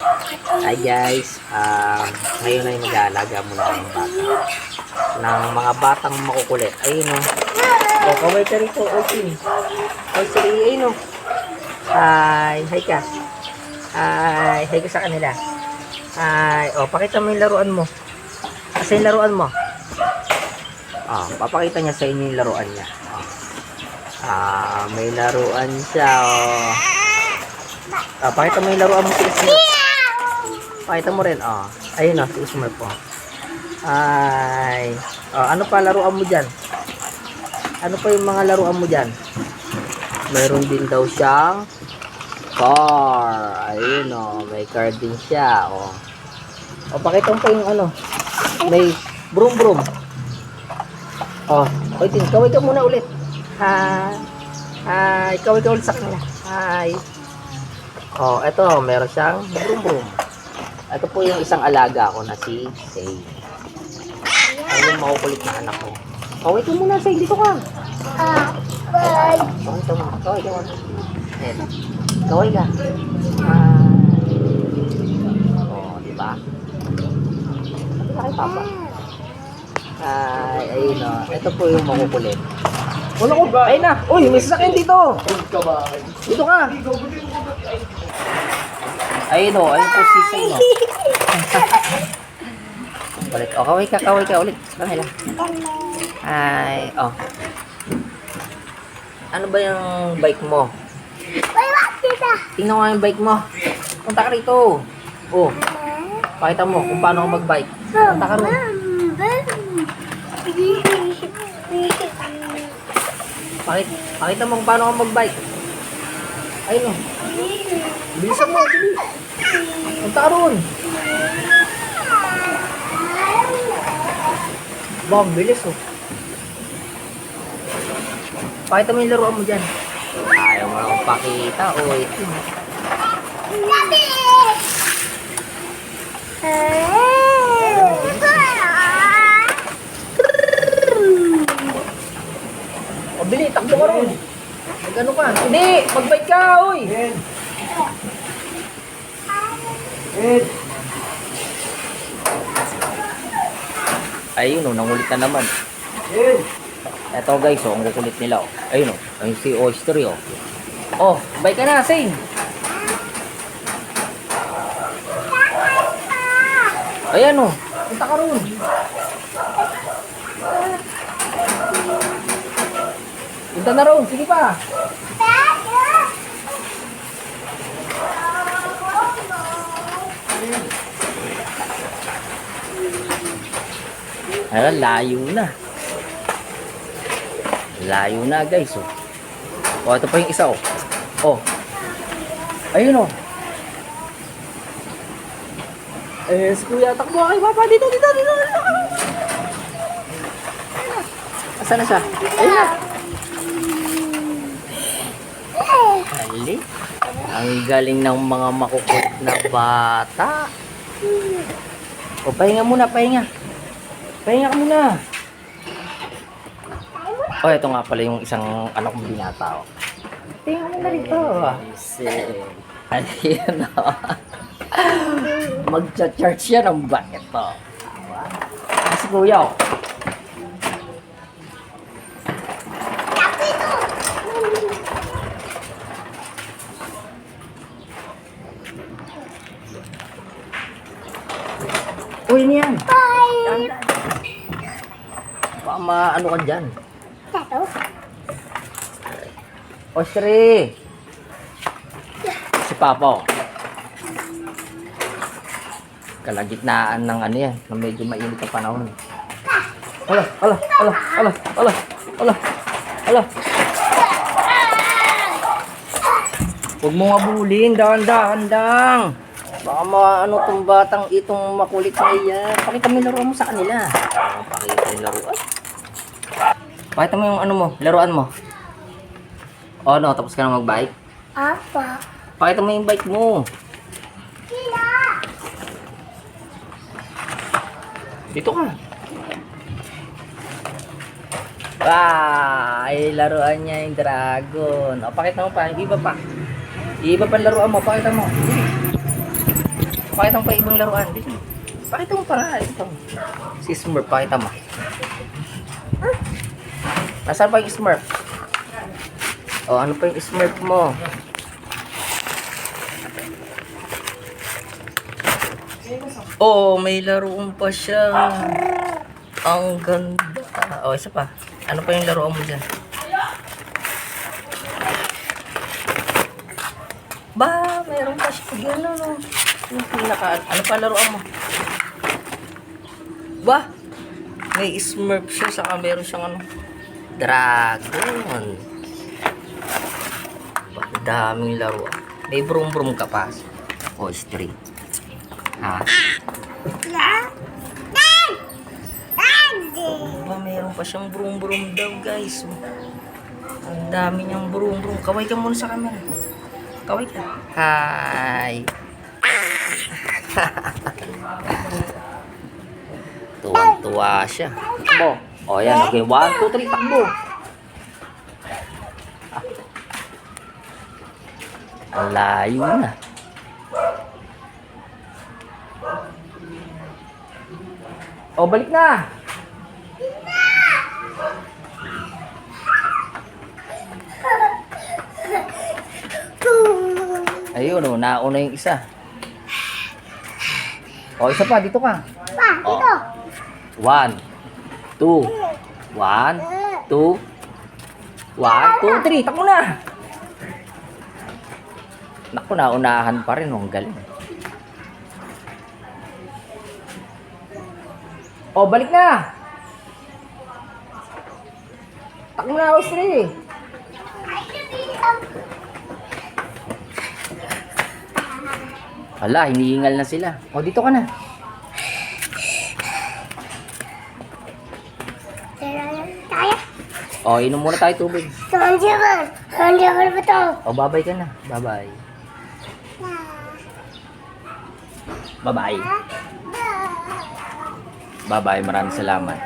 Hi guys, ngayon ay mag-aalaga muna ng bata ng mga batang makukulit. Ayun o. O, kaway ka rito. Okay. O, sige, ayun o. Hi ka. Hi ka sa kanila. O, pakita mo yung laruan mo. Kasi yung laruan mo. Papakita niya sa inyo yung laruan niya. May laruan siya o. Pakita mo yung laruan mo sa pakita mo rin, ayun o, si Ismael po. Ano pa laruan mo dyan? Ano pa yung mga laruan mo dyan? Mayroon din daw siyang car. Ayun o, may car din siya, pakita mo pa yung ano, may broom broom. Tin, kaway ka muna ulit. Kaway ka ulit sa kanila. Eto, meron siyang broom broom. Ito po yung isang alaga ko na si Say. Ay, yung makukulit na anak ko. Kaway ka muna, Say. Dito ka. Kaway ka muna. Kaway ka muna. Eto. Kaway ka. Diba? Sabi ka kay Papa. Ayun o. Ito po yung makukulit. Wala ko ba? Ayun na. Uy, may sasakyan dito. Dito ka. Ayun o. Ayun po si Say o. Ulit. Kaway ka ulit. Kanila. Ano ba yung bike mo? Tingnan mo yung bike mo. Punta ka rito. Pakita mo kung paano ako mag-bike. Punta ka rin. Pakita mo kung paano ako mag-bike. Ayun o. Bilisan mo. Bilis. Punta ka rin. Bang, bilis o. Pakita mo yung laruan mo dyan. Ayaw mo akong pakita. Ito. Bili, takbo ka rin. Mag-ano ka? Hindi, mag-bike ka, oy. Ayun o, nangulit na naman. Eto guys, ang kukulit nila o. Ayun o, ayun si Oyster o. Bike ka na, Say. Ayan o, punta ka rin. Punta na rin, sige pa. Ayan, layo na. Layo na guys ito pa yung isa ayun si Kuya, takbo kay Papa. Dito. Asan na siya? Ayun na. Ali. Ang galing ng mga makukulit na bata. Pahinga muna, pahinga. Pahinga ka muna. Ito nga pala yung isang anak mo binata Pahinga muna dito. Ayan Magcha-charge siya ng bucket si Kuya Uy, niyan. Bye! Baka maano ka dyan. Ostri! Si Papa kalagitnaan ng ano yan, na medyo mainit ang panahon. Ala. Huwag mo mabulin, dahan-dahan. Baka maano tong batang itong makulit na iyan. Pakita mo yung laruan mo sa kanila. Pakita yung laruan. Pakita mo yung ano mo, laruan mo. Tapos ka na mag-bike? Apa. Pakita mo yung bike mo. Dito ka. Ay, laruan niya yung dragon. Pakita mo pa, iba pa. Iba pa laruan mo, pakita mo. Pakita mo pa ibang laruan. Dito. Pakita mo pa nga. Ito. Si Smurf, pakita mo. Nasaan pa yung Smurf? O, ano pa yung Smurf mo? Oh, may laruan pa siya. Ang ganda. O, isa pa. Ano pa yung laruan mo dyan? Ba, mayroon pa siya. Yan, ano. Yung pinaka, ano pa laruan mo? Ba, may Smurf siya. Saka meron siyang ano, dragon. Ba, daming laruan. May brum-brum ka pa. O, string. Ha? Ba, mayroon pa siyang brum-brum daw, guys. Ang dami niyang brum-brum. Kaway ka muna sa camera. Kaway ka. Hi. Tuwang-tuwa siya. Takbo. O, yan. Okay. 1, 2, 3. Takbo. Ang layo na. O, balik na. Ayun, oh, nauna yung isa. O, isa pa, dito ka. Pa, dito. 1, 2, 1, 2, 1, 2, 3. Takbo na. Naku, naunahan pa rin. Ang galing. O, balik na. Takbo na, Austria. Hala, hinihingal na sila. O, dito ka na. Kaya? O, inom muna tayo tubig. Hindi ba ito? O, babay ka na. Babay. Bye-bye. Bye-bye. Maraming salamat.